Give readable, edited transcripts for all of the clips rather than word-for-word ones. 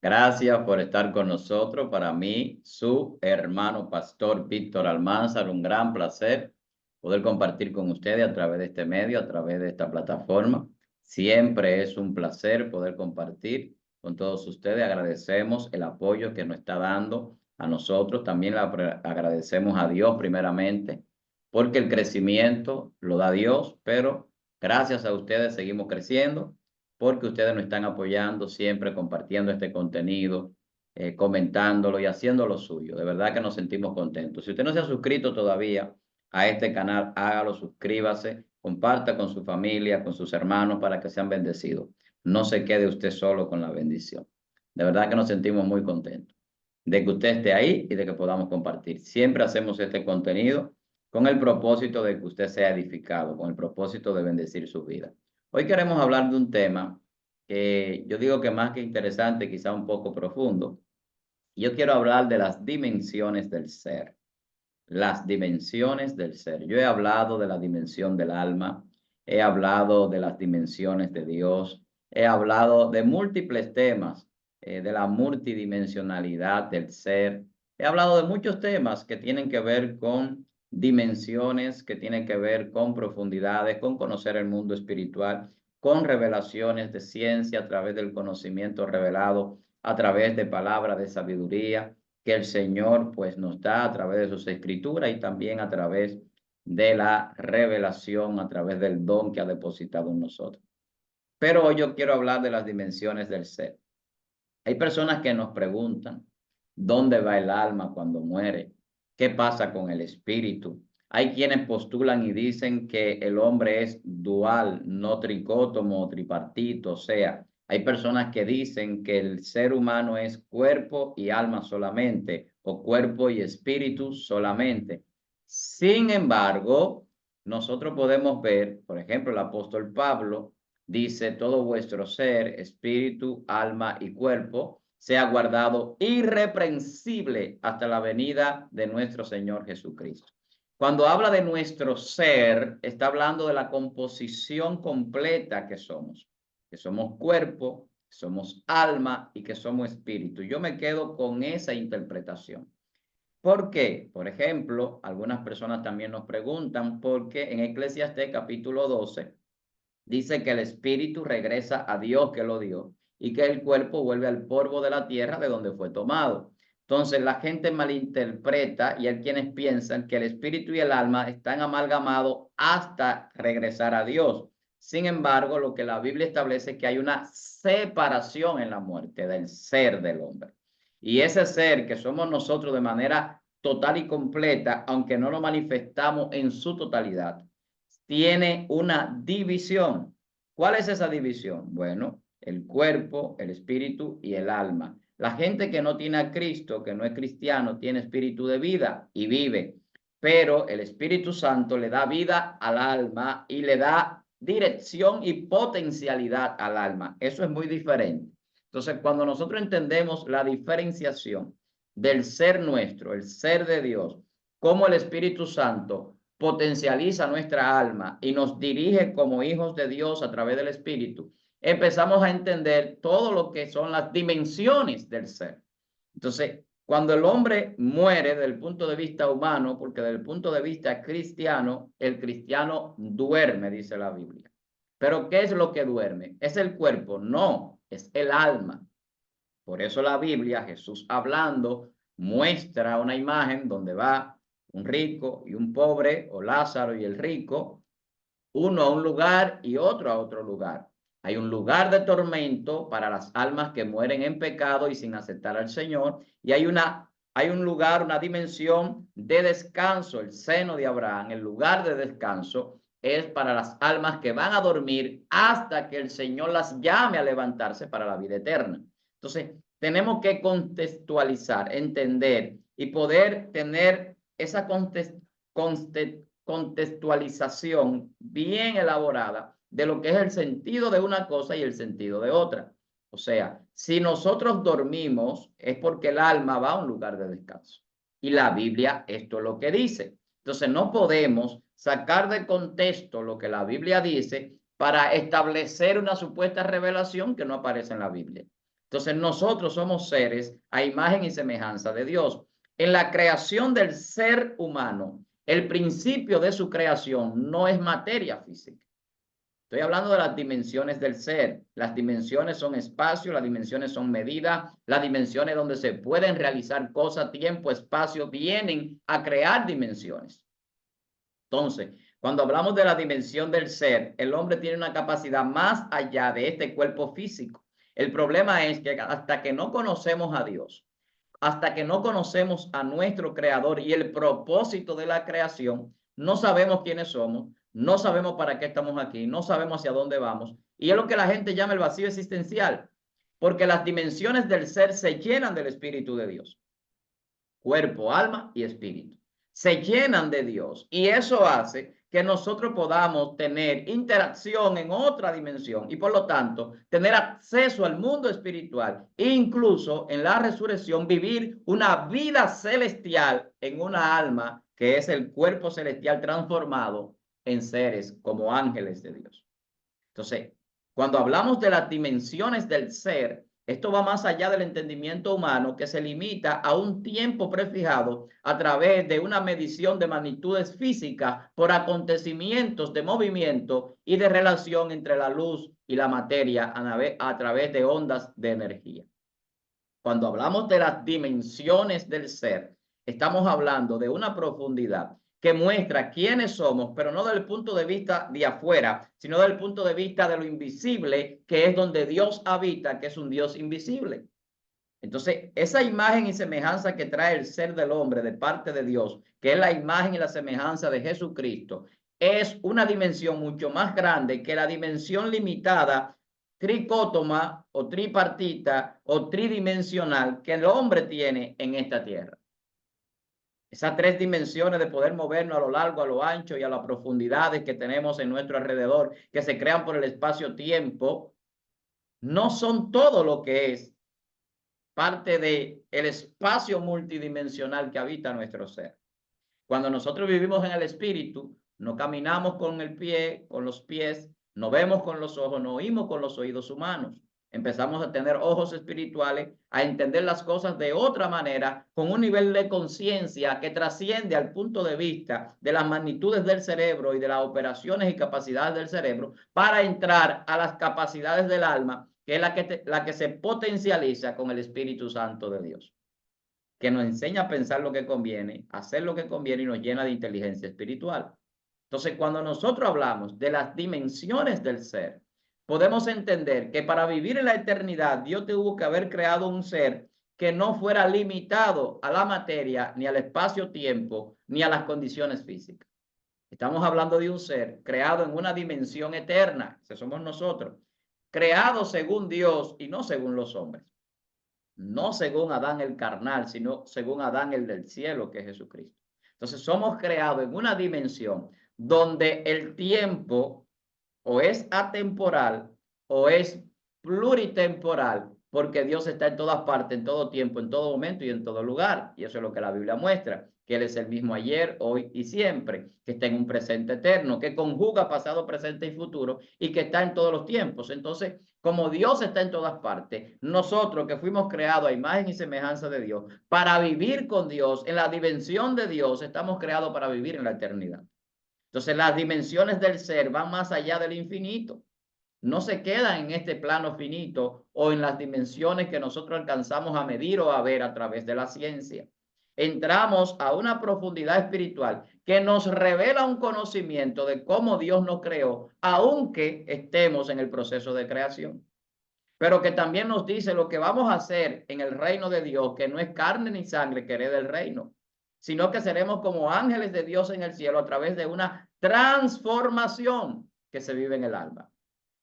Gracias por estar con nosotros. Para mí, su hermano pastor Víctor Almanzar, un gran placer poder compartir con ustedes a través de este medio, a través de esta plataforma. Siempre es un placer poder compartir con todos ustedes. Agradecemos el apoyo que nos está dando a nosotros. También agradecemos a Dios primeramente, porque el crecimiento lo da Dios, pero gracias a ustedes seguimos creciendo porque ustedes nos están apoyando siempre, compartiendo este contenido, comentándolo y haciendo lo suyo. De verdad que nos sentimos contentos. Si usted no se ha suscrito todavía a este canal, hágalo, suscríbase, comparta con su familia, con sus hermanos para que sean bendecidos. No se quede usted solo con la bendición. De verdad que nos sentimos muy contentos de que usted esté ahí y de que podamos compartir. Siempre hacemos este contenido con el propósito de que usted sea edificado, con el propósito de bendecir su vida. Hoy queremos hablar de un tema que yo digo que más que interesante, quizá un poco profundo. Yo quiero hablar de las dimensiones del ser, las dimensiones del ser. Yo he hablado de la dimensión del alma, he hablado de las dimensiones de Dios, he hablado de múltiples temas, de la multidimensionalidad del ser. He hablado de muchos temas que tienen que ver con dimensiones, que tienen que ver con profundidades, con conocer el mundo espiritual, con revelaciones de ciencia a través del conocimiento revelado, a través de palabras de sabiduría que el Señor pues nos da a través de sus escrituras y también a través de la revelación, a través del don que ha depositado en nosotros. Pero hoy yo quiero hablar de las dimensiones del ser. Hay personas que nos preguntan, ¿dónde va el alma cuando muere? ¿Qué pasa con el espíritu? Hay quienes postulan y dicen que el hombre es dual, no tricótomo o tripartito, o sea, hay personas que dicen que el ser humano es cuerpo y alma solamente, o cuerpo y espíritu solamente. Sin embargo, nosotros podemos ver, por ejemplo, el apóstol Pablo dice, todo vuestro ser, espíritu, alma y cuerpo, sea guardado irreprensible hasta la venida de nuestro Señor Jesucristo. Cuando habla de nuestro ser, está hablando de la composición completa que somos cuerpo, que somos alma y que somos espíritu. Yo me quedo con esa interpretación. ¿Por qué? Por ejemplo, algunas personas también nos preguntan por qué en Eclesiastés capítulo 12 dice que el espíritu regresa a Dios que lo dio y que el cuerpo vuelve al polvo de la tierra de donde fue tomado. Entonces la gente malinterpreta y hay quienes piensan que el espíritu y el alma están amalgamados hasta regresar a Dios. Sin embargo, lo que la Biblia establece es que hay una separación en la muerte del ser del hombre. Y ese ser que somos nosotros de manera total y completa, aunque no lo manifestamos en su totalidad, tiene una división. ¿Cuál es esa división? Bueno, el cuerpo, el espíritu y el alma. La gente que no tiene a Cristo, que no es cristiano, tiene espíritu de vida y vive, pero el Espíritu Santo le da vida al alma y le da dirección y potencialidad al alma. Eso es muy diferente. Entonces, cuando nosotros entendemos la diferenciación del ser nuestro, el ser de Dios, como el Espíritu Santo potencializa nuestra alma y nos dirige como hijos de Dios a través del Espíritu, empezamos a entender todo lo que son las dimensiones del ser. Entonces, cuando el hombre muere desde el punto de vista humano, porque desde el punto de vista cristiano, el cristiano duerme, dice la Biblia. Pero ¿qué es lo que duerme? ¿Es el cuerpo? No, es el alma. Por eso la Biblia, Jesús hablando, muestra una imagen donde va un rico y un pobre, o Lázaro y el rico, uno a un lugar y otro a otro lugar. Hay un lugar de tormento para las almas que mueren en pecado y sin aceptar al Señor, y hay un lugar, una dimensión de descanso, el seno de Abraham, el lugar de descanso es para las almas que van a dormir hasta que el Señor las llame a levantarse para la vida eterna. Entonces, tenemos que contextualizar, entender y poder tener esa contextualización bien elaborada de lo que es el sentido de una cosa y el sentido de otra. O sea, si nosotros dormimos es porque el alma va a un lugar de descanso. Y la Biblia esto es lo que dice. Entonces no podemos sacar de contexto lo que la Biblia dice para establecer una supuesta revelación que no aparece en la Biblia. Entonces nosotros somos seres a imagen y semejanza de Dios. En la creación del ser humano, el principio de su creación no es materia física. Estoy hablando de las dimensiones del ser. Las dimensiones son espacio, las dimensiones son medida, las dimensiones donde se pueden realizar cosas, tiempo, espacio, vienen a crear dimensiones. Entonces, cuando hablamos de la dimensión del ser, el hombre tiene una capacidad más allá de este cuerpo físico. El problema es que hasta que no conocemos a Dios, hasta que no conocemos a nuestro creador y el propósito de la creación, no sabemos quiénes somos, no sabemos para qué estamos aquí, no sabemos hacia dónde vamos. Y es lo que la gente llama el vacío existencial, porque las dimensiones del ser se llenan del Espíritu de Dios. Cuerpo, alma y espíritu. Se llenan de Dios y eso hace que nosotros podamos tener interacción en otra dimensión y por lo tanto tener acceso al mundo espiritual e incluso en la resurrección vivir una vida celestial en una alma que es el cuerpo celestial transformado en seres como ángeles de Dios. Entonces, cuando hablamos de las dimensiones del ser, esto va más allá del entendimiento humano que se limita a un tiempo prefijado a través de una medición de magnitudes físicas por acontecimientos de movimiento y de relación entre la luz y la materia a través de ondas de energía. Cuando hablamos de las dimensiones del ser, estamos hablando de una profundidad que muestra quiénes somos, pero no desde el punto de vista de afuera, sino desde el punto de vista de lo invisible, que es donde Dios habita, que es un Dios invisible. Entonces, esa imagen y semejanza que trae el ser del hombre de parte de Dios, que es la imagen y la semejanza de Jesucristo, es una dimensión mucho más grande que la dimensión limitada, tricótoma o tripartita o tridimensional que el hombre tiene en esta tierra. Esas tres dimensiones de poder movernos a lo largo, a lo ancho y a las profundidades que tenemos en nuestro alrededor, que se crean por el espacio-tiempo, no son todo lo que es parte del espacio multidimensional que habita nuestro ser. Cuando nosotros vivimos en el espíritu, no caminamos con el pie, con los pies, no vemos con los ojos, no oímos con los oídos humanos. Empezamos a tener ojos espirituales, a entender las cosas de otra manera, con un nivel de conciencia que trasciende al punto de vista de las magnitudes del cerebro y de las operaciones y capacidades del cerebro, para entrar a las capacidades del alma, que es la que se potencializa con el Espíritu Santo de Dios, que nos enseña a pensar lo que conviene, hacer lo que conviene y nos llena de inteligencia espiritual. Entonces, cuando nosotros hablamos de las dimensiones del ser, podemos entender que para vivir en la eternidad, Dios tuvo que haber creado un ser que no fuera limitado a la materia, ni al espacio-tiempo, ni a las condiciones físicas. Estamos hablando de un ser creado en una dimensión eterna, ese somos nosotros, creado según Dios y no según los hombres. No según Adán el carnal, sino según Adán el del cielo, que es Jesucristo. Entonces somos creados en una dimensión donde el tiempo o es atemporal o es pluritemporal, porque Dios está en todas partes, en todo tiempo, en todo momento y en todo lugar. Y eso es lo que la Biblia muestra, que Él es el mismo ayer, hoy y siempre, que está en un presente eterno, que conjuga pasado, presente y futuro y que está en todos los tiempos. Entonces, como Dios está en todas partes, nosotros que fuimos creados a imagen y semejanza de Dios, para vivir con Dios, en la dimensión de Dios, estamos creados para vivir en la eternidad. Entonces, las dimensiones del ser van más allá del infinito. No se quedan en este plano finito o en las dimensiones que nosotros alcanzamos a medir o a ver a través de la ciencia. Entramos a una profundidad espiritual que nos revela un conocimiento de cómo Dios nos creó, aunque estemos en el proceso de creación. Pero que también nos dice lo que vamos a hacer en el reino de Dios, que no es carne ni sangre que hereda el reino, sino que seremos como ángeles de Dios en el cielo a través de una transformación que se vive en el alma.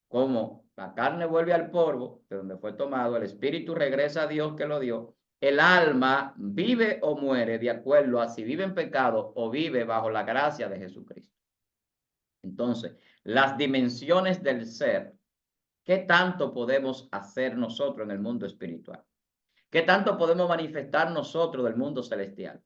Como la carne vuelve al polvo de donde fue tomado, el espíritu regresa a Dios que lo dio, el alma vive o muere de acuerdo a si vive en pecado o vive bajo la gracia de Jesucristo. Entonces, las dimensiones del ser, ¿qué tanto podemos hacer nosotros en el mundo espiritual? ¿Qué tanto podemos manifestar nosotros del mundo celestial?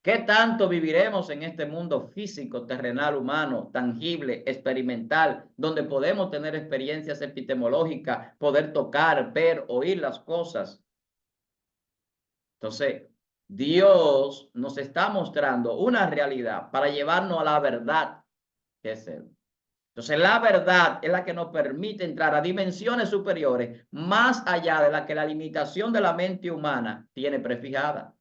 ¿Qué tanto viviremos en este mundo físico, terrenal, humano, tangible, experimental, donde podemos tener experiencias epistemológicas, poder tocar, ver, oír las cosas? Entonces, Dios nos está mostrando una realidad para llevarnos a la verdad que es Él. Entonces, la verdad es la que nos permite entrar a dimensiones superiores, más allá de la que la limitación de la mente humana tiene prefijada.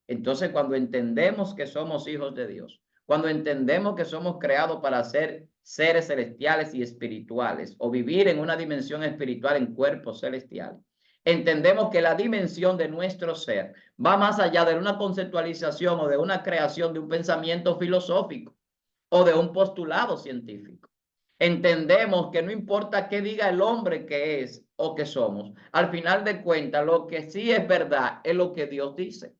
Entonces, cuando entendemos que somos hijos de Dios, cuando entendemos que somos creados para ser seres celestiales y espirituales o vivir en una dimensión espiritual en cuerpos celestiales, entendemos que la dimensión de nuestro ser va más allá de una conceptualización o de una creación de un pensamiento filosófico o de un postulado científico. Entendemos que no importa qué diga el hombre que es o que somos, al final de cuentas, lo que sí es verdad es lo que Dios dice.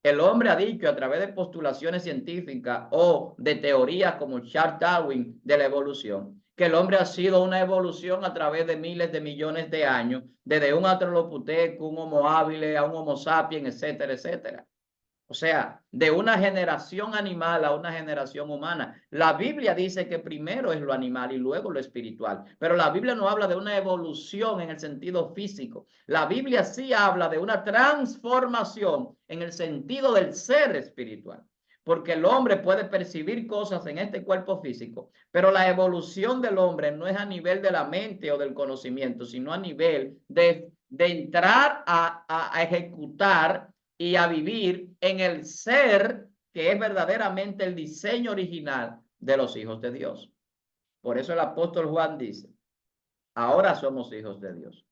El hombre ha dicho a través de postulaciones científicas o de teorías como Charles Darwin de la evolución, que el hombre ha sido una evolución a través de miles de millones de años, desde un Australopithecus, un Homo habilis, a un Homo sapiens, etcétera, etcétera. O sea, de una generación animal a una generación humana. La Biblia dice que primero es lo animal y luego lo espiritual. Pero la Biblia no habla de una evolución en el sentido físico. La Biblia sí habla de una transformación en el sentido del ser espiritual. Porque el hombre puede percibir cosas en este cuerpo físico, pero la evolución del hombre no es a nivel de la mente o del conocimiento, sino a nivel de entrar a ejecutar y a vivir en el ser que es verdaderamente el diseño original de los hijos de Dios. Por eso el apóstol Juan dice, ahora somos hijos de Dios,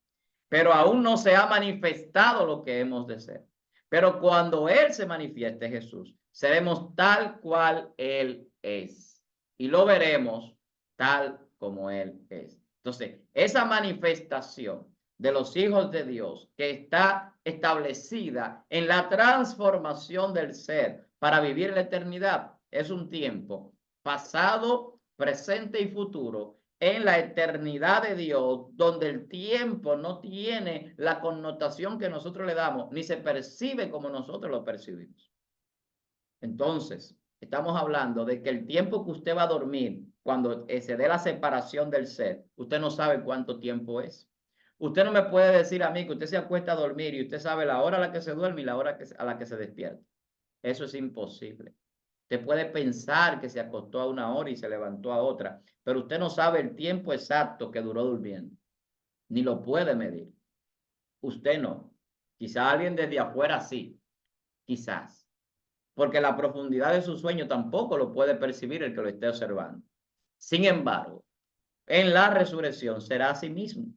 pero aún no se ha manifestado lo que hemos de ser. Pero cuando Él se manifieste, Jesús, seremos tal cual Él es y lo veremos tal como Él es. Entonces, esa manifestación de los hijos de Dios que está establecida en la transformación del ser para vivir la eternidad es un tiempo pasado, presente y futuro en la eternidad de Dios, donde el tiempo no tiene la connotación que nosotros le damos, ni se percibe como nosotros lo percibimos. Entonces, estamos hablando de que el tiempo que usted va a dormir, cuando se dé la separación del ser, usted no sabe cuánto tiempo es. Usted no me puede decir a mí que usted se acuesta a dormir y usted sabe la hora a la que se duerme y la hora a la que se despierta. Eso es imposible. Usted puede pensar que se acostó a una hora y se levantó a otra, pero usted no sabe el tiempo exacto que duró durmiendo, ni lo puede medir. Usted no. Quizá alguien desde afuera sí, quizás, porque la profundidad de su sueño tampoco lo puede percibir el que lo esté observando. Sin embargo, en la resurrección será así mismo.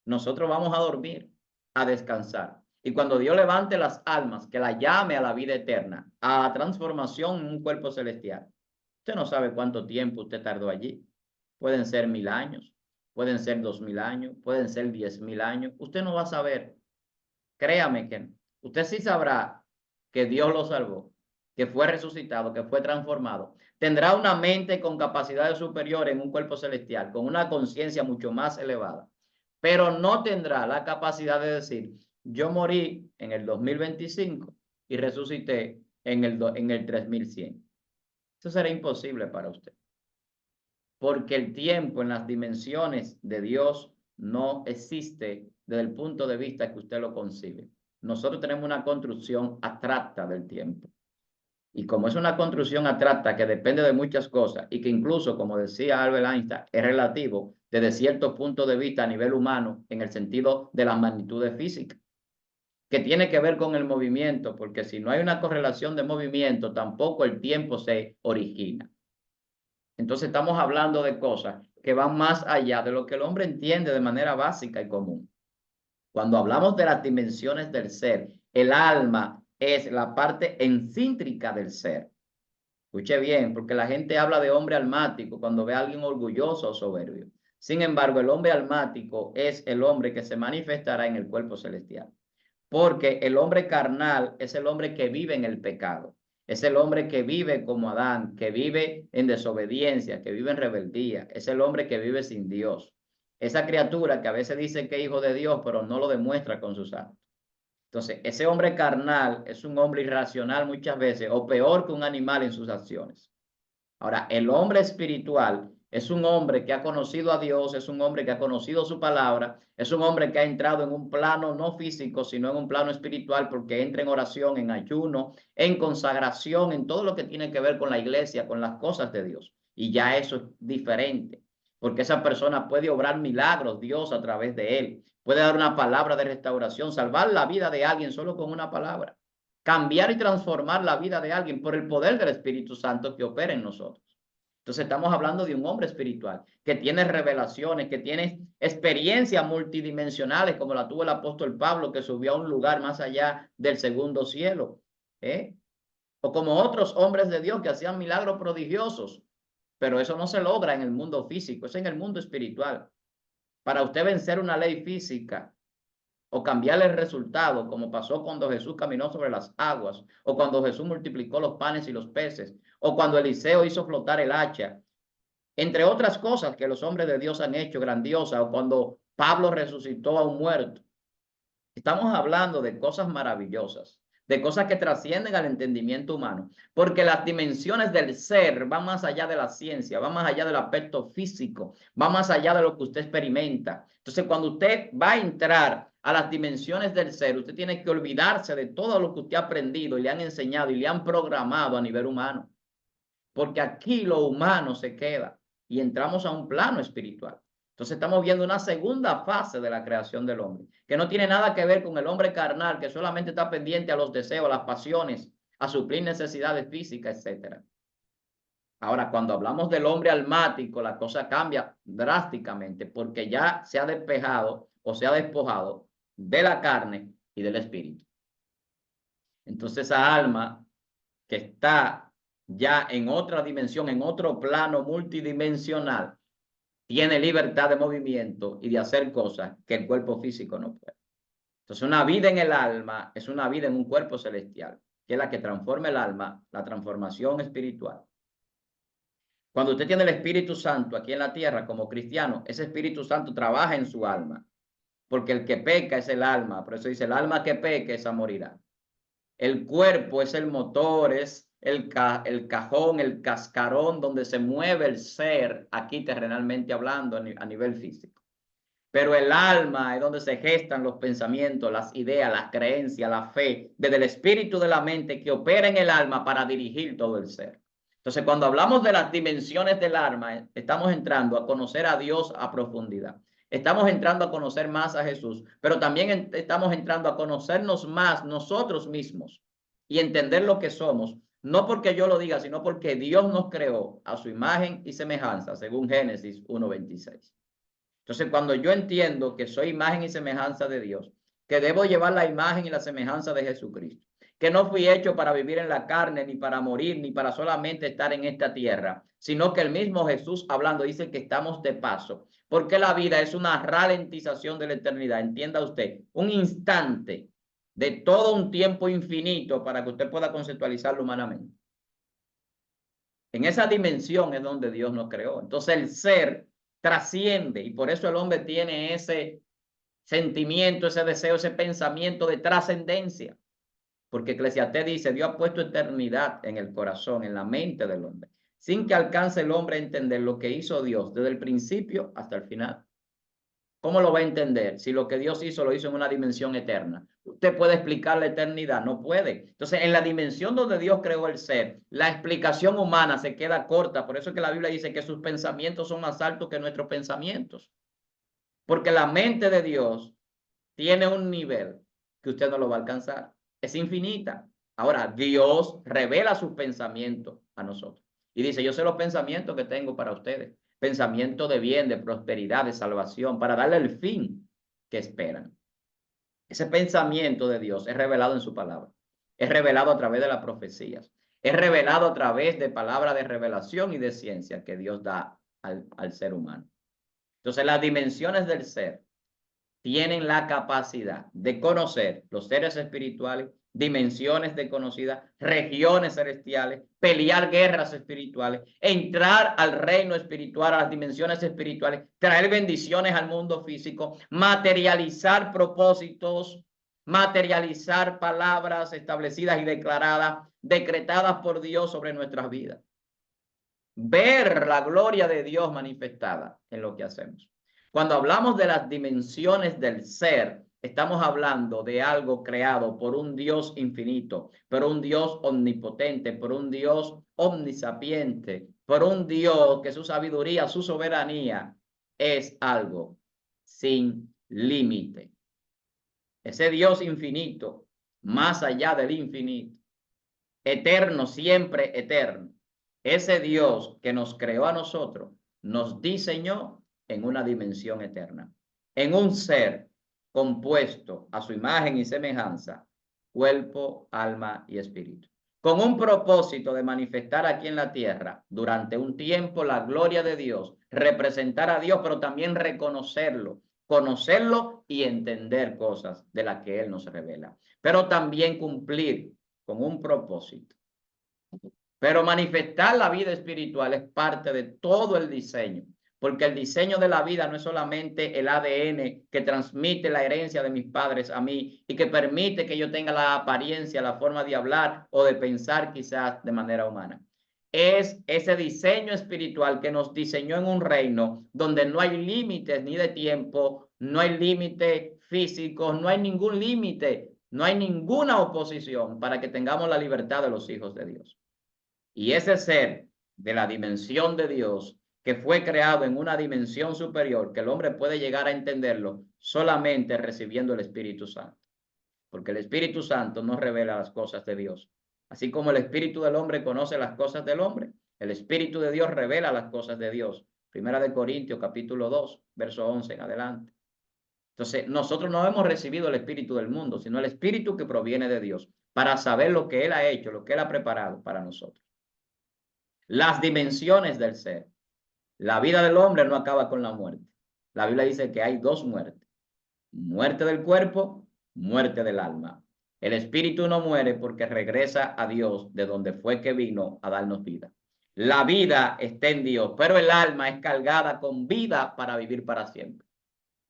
Nosotros vamos a dormir, a descansar. Y cuando Dios levante las almas, que la llame a la vida eterna, a la transformación en un cuerpo celestial, usted no sabe cuánto tiempo usted tardó allí. Pueden ser 1000 años, pueden ser 2000 años, pueden ser 10.000 años. Usted no va a saber. Créame que usted sí sabrá que Dios lo salvó, que fue resucitado, que fue transformado. Tendrá una mente con capacidades superiores en un cuerpo celestial, con una conciencia mucho más elevada, pero no tendrá la capacidad de decir, yo morí en el 2025 y resucité en el 3100. Eso será imposible para usted, porque el tiempo en las dimensiones de Dios no existe desde el punto de vista que usted lo concibe. Nosotros tenemos una construcción abstracta del tiempo. Y como es una construcción abstracta que depende de muchas cosas y que incluso, como decía Albert Einstein, es relativo desde cierto punto de vista a nivel humano en el sentido de las magnitudes físicas, que tiene que ver con el movimiento, porque si no hay una correlación de movimiento, tampoco el tiempo se origina. Entonces estamos hablando de cosas que van más allá de lo que el hombre entiende de manera básica y común. Cuando hablamos de las dimensiones del ser, el alma es la parte excíntrica del ser. Escuche bien, porque la gente habla de hombre almático cuando ve a alguien orgulloso o soberbio. Sin embargo, el hombre almático es el hombre que se manifestará en el cuerpo celestial. Porque el hombre carnal es el hombre que vive en el pecado. Es el hombre que vive como Adán, que vive en desobediencia, que vive en rebeldía. Es el hombre que vive sin Dios. Esa criatura que a veces dice que es hijo de Dios, pero no lo demuestra con sus actos. Entonces, ese hombre carnal es un hombre irracional muchas veces, o peor que un animal en sus acciones. Ahora, el hombre espiritual es un hombre que ha conocido a Dios, es un hombre que ha conocido su palabra, es un hombre que ha entrado en un plano no físico, sino en un plano espiritual, porque entra en oración, en ayuno, en consagración, en todo lo que tiene que ver con la iglesia, con las cosas de Dios. Y ya eso es diferente, porque esa persona puede obrar milagros, Dios a través de él, puede dar una palabra de restauración, salvar la vida de alguien solo con una palabra, cambiar y transformar la vida de alguien por el poder del Espíritu Santo que opera en nosotros. Entonces estamos hablando de un hombre espiritual que tiene revelaciones, que tiene experiencias multidimensionales, como la tuvo el apóstol Pablo, que subió a un lugar más allá del segundo cielo. ¿Eh? O como otros hombres de Dios que hacían milagros prodigiosos. Pero eso no se logra en el mundo físico, es en el mundo espiritual. Para usted vencer una ley física, o cambiar el resultado, como pasó cuando Jesús caminó sobre las aguas, o cuando Jesús multiplicó los panes y los peces, o cuando Eliseo hizo flotar el hacha, entre otras cosas que los hombres de Dios han hecho grandiosas, o cuando Pablo resucitó a un muerto. Estamos hablando de cosas maravillosas, de cosas que trascienden al entendimiento humano, porque las dimensiones del ser van más allá de la ciencia, van más allá del aspecto físico, van más allá de lo que usted experimenta. Entonces, cuando usted va a entrar a las dimensiones del ser, usted tiene que olvidarse de todo lo que usted ha aprendido y le han enseñado y le han programado a nivel humano, porque aquí lo humano se queda y entramos a un plano espiritual. Entonces estamos viendo una segunda fase de la creación del hombre, que no tiene nada que ver con el hombre carnal, que solamente está pendiente a los deseos, a las pasiones, a suplir necesidades físicas, etc. Ahora, cuando hablamos del hombre almático, la cosa cambia drásticamente, porque ya se ha despejado o se ha despojado de la carne y del espíritu. Entonces esa alma que está ya en otra dimensión, en otro plano multidimensional, tiene libertad de movimiento y de hacer cosas que el cuerpo físico no puede. Entonces, una vida en el alma es una vida en un cuerpo celestial, que es la que transforma el alma, la transformación espiritual. Cuando usted tiene el Espíritu Santo aquí en la tierra como cristiano, ese Espíritu Santo trabaja en su alma, porque el que peca es el alma, por eso dice, el alma que peque, esa morirá. El cuerpo es el motor, es el cajón, el cascarón donde se mueve el ser, aquí terrenalmente hablando, a nivel físico. Pero el alma es donde se gestan los pensamientos, las ideas, las creencias, la fe, desde el espíritu de la mente que opera en el alma para dirigir todo el ser. Entonces, cuando hablamos de las dimensiones del alma, estamos entrando a conocer a Dios a profundidad. Estamos entrando a conocer más a Jesús, pero también estamos entrando a conocernos más nosotros mismos y entender lo que somos, no porque yo lo diga, sino porque Dios nos creó a su imagen y semejanza, según Génesis 1:26. Entonces, cuando yo entiendo que soy imagen y semejanza de Dios, que debo llevar la imagen y la semejanza de Jesucristo, que no fui hecho para vivir en la carne, ni para morir, ni para solamente estar en esta tierra, sino que el mismo Jesús hablando dice que estamos de paso, porque la vida es una ralentización de la eternidad. Entienda usted, un instante de todo un tiempo infinito para que usted pueda conceptualizarlo humanamente. En esa dimensión es donde Dios nos creó. Entonces el ser trasciende y por eso el hombre tiene ese sentimiento, ese deseo, ese pensamiento de trascendencia. Porque Eclesiastés dice, Dios ha puesto eternidad en el corazón, en la mente del hombre, sin que alcance el hombre a entender lo que hizo Dios desde el principio hasta el final. ¿Cómo lo va a entender si lo que Dios hizo lo hizo en una dimensión eterna? ¿Usted puede explicar la eternidad? No puede. Entonces, en la dimensión donde Dios creó el ser, la explicación humana se queda corta. Por eso es que la Biblia dice que sus pensamientos son más altos que nuestros pensamientos. Porque la mente de Dios tiene un nivel que usted no lo va a alcanzar. Es infinita. Ahora, Dios revela sus pensamientos a nosotros. Y dice, yo sé los pensamientos que tengo para ustedes. Pensamiento de bien, de prosperidad, de salvación, para darle el fin que esperan. Ese pensamiento de Dios es revelado en su palabra. Es revelado a través de las profecías. Es revelado a través de palabras de revelación y de ciencia que Dios da al ser humano. Entonces, las dimensiones del ser tienen la capacidad de conocer los seres espirituales, dimensiones desconocidas, regiones celestiales, pelear guerras espirituales, entrar al reino espiritual, a las dimensiones espirituales, traer bendiciones al mundo físico, materializar propósitos, materializar palabras establecidas y declaradas, decretadas por Dios sobre nuestras vidas. Ver la gloria de Dios manifestada en lo que hacemos. Cuando hablamos de las dimensiones del ser, estamos hablando de algo creado por un Dios infinito, por un Dios omnipotente, por un Dios omnisapiente, por un Dios que su sabiduría, su soberanía es algo sin límite. Ese Dios infinito, más allá del infinito, eterno, siempre eterno. Ese Dios que nos creó a nosotros, nos diseñó en una dimensión eterna, en un ser compuesto a su imagen y semejanza, cuerpo, alma y espíritu, con un propósito de manifestar aquí en la tierra durante un tiempo la gloria de Dios, representar a Dios, pero también reconocerlo, conocerlo y entender cosas de las que Él nos revela, pero también cumplir con un propósito. Pero manifestar la vida espiritual es parte de todo el diseño, porque el diseño de la vida no es solamente el ADN que transmite la herencia de mis padres a mí y que permite que yo tenga la apariencia, la forma de hablar o de pensar quizás de manera humana. Es ese diseño espiritual que nos diseñó en un reino donde no hay límites ni de tiempo, no hay límites físicos, no hay ningún límite, no hay ninguna oposición para que tengamos la libertad de los hijos de Dios. Y ese ser de la dimensión de Dios, que fue creado en una dimensión superior, que el hombre puede llegar a entenderlo solamente recibiendo el Espíritu Santo. Porque el Espíritu Santo nos revela las cosas de Dios. Así como el Espíritu del hombre conoce las cosas del hombre, el Espíritu de Dios revela las cosas de Dios. Primera de Corintios, capítulo 2, verso 11 en adelante. Entonces, nosotros no hemos recibido el Espíritu del mundo, sino el Espíritu que proviene de Dios, para saber lo que Él ha hecho, lo que Él ha preparado para nosotros. Las dimensiones del ser. La vida del hombre no acaba con la muerte. La Biblia dice que hay dos muertes: muerte del cuerpo, muerte del alma. El espíritu no muere porque regresa a Dios, de donde fue que vino a darnos vida. La vida está en Dios, pero el alma es cargada con vida para vivir para siempre.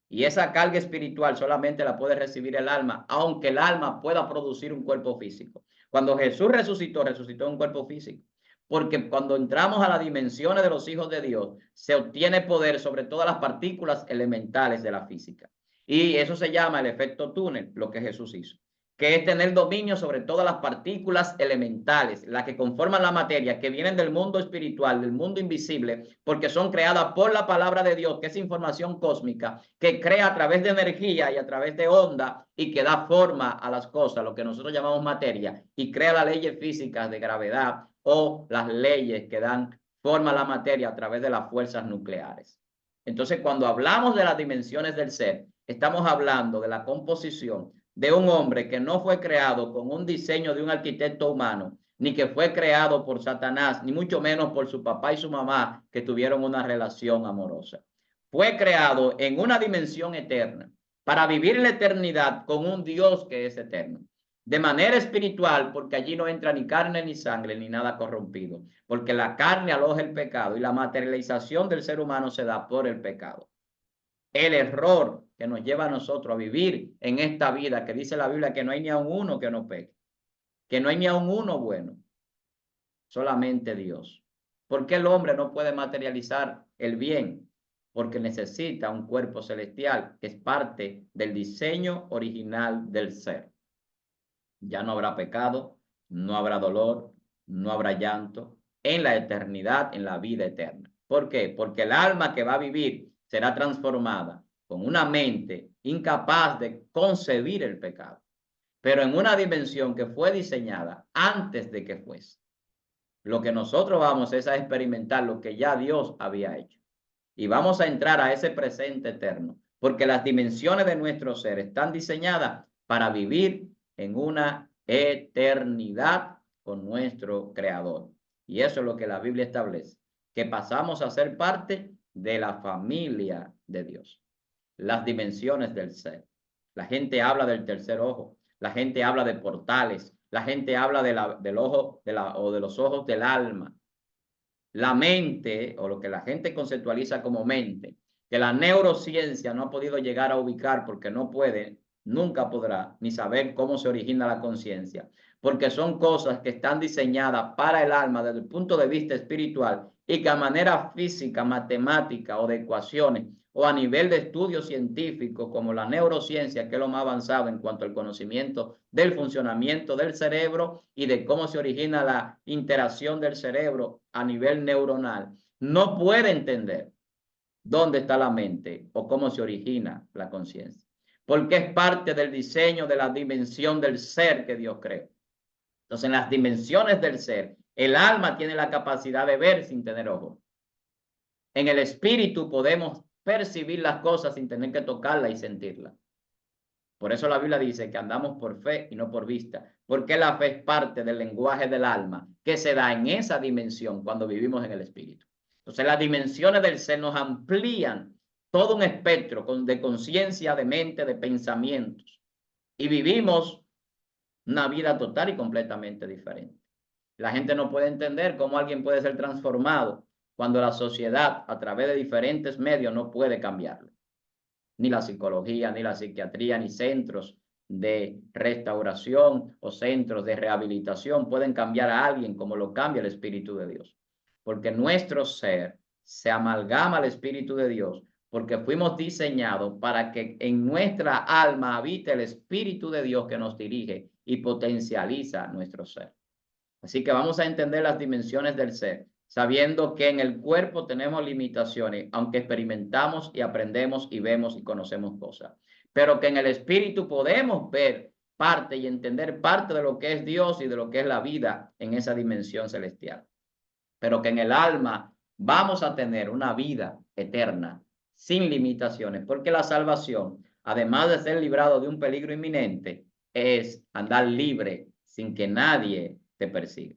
Y esa carga espiritual solamente la puede recibir el alma, aunque el alma pueda producir un cuerpo físico. Cuando Jesús resucitó, resucitó un cuerpo físico. Porque cuando entramos a las dimensiones de los hijos de Dios, se obtiene poder sobre todas las partículas elementales de la física. Y eso se llama el efecto túnel, lo que Jesús hizo, que es tener dominio sobre todas las partículas elementales, las que conforman la materia, que vienen del mundo espiritual, del mundo invisible, porque son creadas por la palabra de Dios, que es información cósmica, que crea a través de energía y a través de onda y que da forma a las cosas, lo que nosotros llamamos materia, y crea las leyes físicas de gravedad o las leyes que dan forma a la materia a través de las fuerzas nucleares. Entonces, cuando hablamos de las dimensiones del ser, estamos hablando de la composición de un hombre que no fue creado con un diseño de un arquitecto humano, ni que fue creado por Satanás, ni mucho menos por su papá y su mamá que tuvieron una relación amorosa. Fue creado en una dimensión eterna para vivir la eternidad con un Dios que es eterno. De manera espiritual, porque allí no entra ni carne ni sangre ni nada corrompido, porque la carne aloja el pecado y la materialización del ser humano se da por el pecado. El error que nos lleva a nosotros a vivir en esta vida, que dice la Biblia que no hay ni a un uno que no peque, que no hay ni a un uno bueno, solamente Dios. ¿Por qué el hombre no puede materializar el bien? Porque necesita un cuerpo celestial, que es parte del diseño original del ser. Ya no habrá pecado, no habrá dolor, no habrá llanto en la eternidad, en la vida eterna. ¿Por qué? Porque el alma que va a vivir será transformada con una mente incapaz de concebir el pecado, pero en una dimensión que fue diseñada antes de que fuese. Lo que nosotros vamos es a experimentar lo que ya Dios había hecho. Y vamos a entrar a ese presente eterno, porque las dimensiones de nuestro ser están diseñadas para vivir en una eternidad con nuestro Creador. Y eso es lo que la Biblia establece, que pasamos a ser parte de la familia de Dios. Las dimensiones del ser. La gente habla del tercer ojo, la gente habla de portales, la gente habla del ojo o de los ojos del alma. La mente, o lo que la gente conceptualiza como mente, que la neurociencia no ha podido llegar a ubicar porque no puede nunca podrá ni saber cómo se origina la conciencia, porque son cosas que están diseñadas para el alma desde el punto de vista espiritual y que a manera física, matemática o de ecuaciones o a nivel de estudio científico como la neurociencia, que es lo más avanzado en cuanto al conocimiento del funcionamiento del cerebro y de cómo se origina la interacción del cerebro a nivel neuronal, no puede entender dónde está la mente o cómo se origina la conciencia, porque es parte del diseño de la dimensión del ser que Dios creó. Entonces, en las dimensiones del ser, el alma tiene la capacidad de ver sin tener ojos. En el espíritu podemos percibir las cosas sin tener que tocarlas y sentirlas. Por eso la Biblia dice que andamos por fe y no por vista, porque la fe es parte del lenguaje del alma que se da en esa dimensión cuando vivimos en el espíritu. Entonces, las dimensiones del ser nos amplían todo un espectro de conciencia, de mente, de pensamientos, y vivimos una vida total y completamente diferente. La gente no puede entender cómo alguien puede ser transformado cuando la sociedad, a través de diferentes medios, no puede cambiarlo. Ni la psicología, ni la psiquiatría, ni centros de restauración o centros de rehabilitación pueden cambiar a alguien como lo cambia el Espíritu de Dios. Porque nuestro ser se amalgama al Espíritu de Dios, porque fuimos diseñados para que en nuestra alma habite el Espíritu de Dios que nos dirige y potencializa nuestro ser. Así que vamos a entender las dimensiones del ser, sabiendo que en el cuerpo tenemos limitaciones, aunque experimentamos y aprendemos y vemos y conocemos cosas, pero que en el espíritu podemos ver parte y entender parte de lo que es Dios y de lo que es la vida en esa dimensión celestial, pero que en el alma vamos a tener una vida eterna sin limitaciones, porque la salvación, además de ser librado de un peligro inminente, es andar libre sin que nadie te persiga.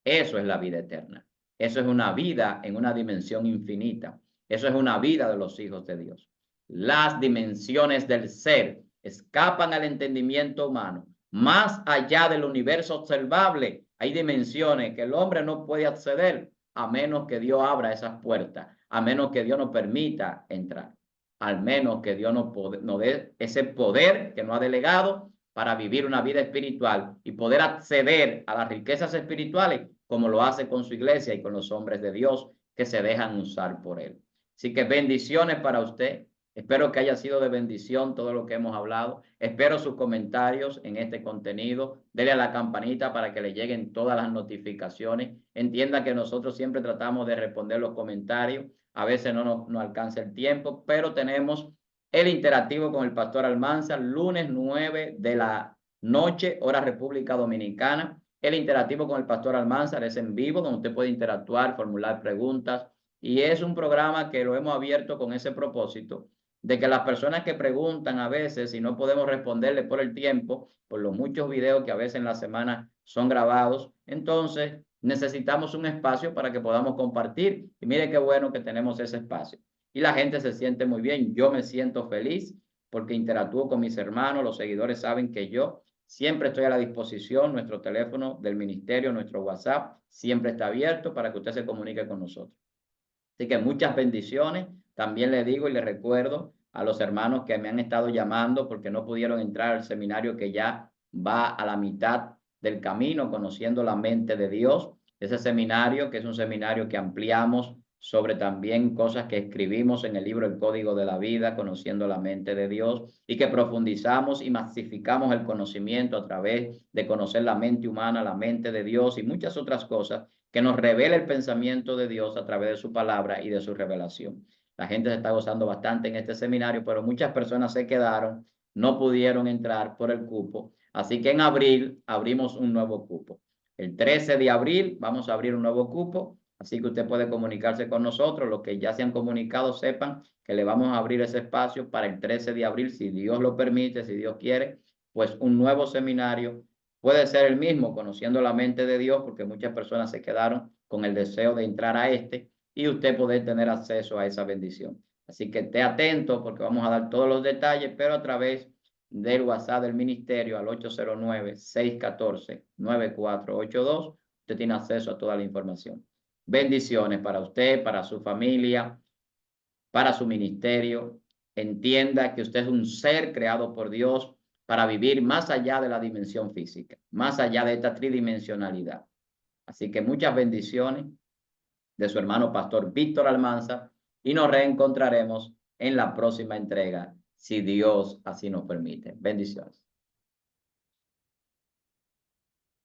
Eso es la vida eterna. Eso es una vida en una dimensión infinita. Eso es una vida de los hijos de Dios. Las dimensiones del ser escapan al entendimiento humano. Más allá del universo observable, hay dimensiones que el hombre no puede acceder a menos que Dios abra esas puertas, a menos que Dios nos permita entrar, al menos que Dios nos dé ese poder que nos ha delegado para vivir una vida espiritual y poder acceder a las riquezas espirituales como lo hace con su iglesia y con los hombres de Dios que se dejan usar por él. Así que bendiciones para usted. Espero que haya sido de bendición todo lo que hemos hablado. Espero sus comentarios en este contenido. Dele a la campanita para que le lleguen todas las notificaciones. Entienda que nosotros siempre tratamos de responder los comentarios. A veces no nos alcanza el tiempo, pero tenemos el interactivo con el pastor Almanzar, lunes 9 de la noche, hora República Dominicana. El interactivo con el pastor Almanzar es en vivo, donde usted puede interactuar, formular preguntas. Y es un programa que lo hemos abierto con ese propósito, de que las personas que preguntan a veces y no podemos responderle por el tiempo, por los muchos videos que a veces en la semana son grabados, entonces necesitamos un espacio para que podamos compartir. Y mire qué bueno que tenemos ese espacio. Y la gente se siente muy bien. Yo me siento feliz porque interactúo con mis hermanos. Los seguidores saben que yo siempre estoy a la disposición. Nuestro teléfono del ministerio, nuestro WhatsApp, siempre está abierto para que usted se comunique con nosotros. Así que muchas bendiciones. También le digo y le recuerdo a los hermanos que me han estado llamando porque no pudieron entrar al seminario que ya va a la mitad del camino, conociendo la mente de Dios. Ese seminario, que es un seminario que ampliamos sobre también cosas que escribimos en el libro El Código de la Vida, conociendo la mente de Dios, y que profundizamos y masificamos el conocimiento a través de conocer la mente humana, la mente de Dios y muchas otras cosas que nos revela el pensamiento de Dios a través de su palabra y de su revelación. La gente se está gozando bastante en este seminario, pero muchas personas se quedaron, no pudieron entrar por el cupo. Así que en abril abrimos un nuevo cupo. El 13 de abril vamos a abrir un nuevo cupo, así que usted puede comunicarse con nosotros. Los que ya se han comunicado sepan que le vamos a abrir ese espacio para el 13 de abril, si Dios lo permite, si Dios quiere, pues un nuevo seminario. Puede ser el mismo, conociendo la mente de Dios, porque muchas personas se quedaron con el deseo de entrar a este y usted poder tener acceso a esa bendición. Así que esté atento porque vamos a dar todos los detalles, pero a través del WhatsApp del ministerio al 809-614-9482. Usted tiene acceso a toda la información. Bendiciones para usted, para su familia, para su ministerio. Entienda que usted es un ser creado por Dios para vivir más allá de la dimensión física, más allá de esta tridimensionalidad. Así que muchas bendiciones de su hermano pastor Víctor Almanzar y nos reencontraremos en la próxima entrega, si Dios así nos permite. Bendiciones.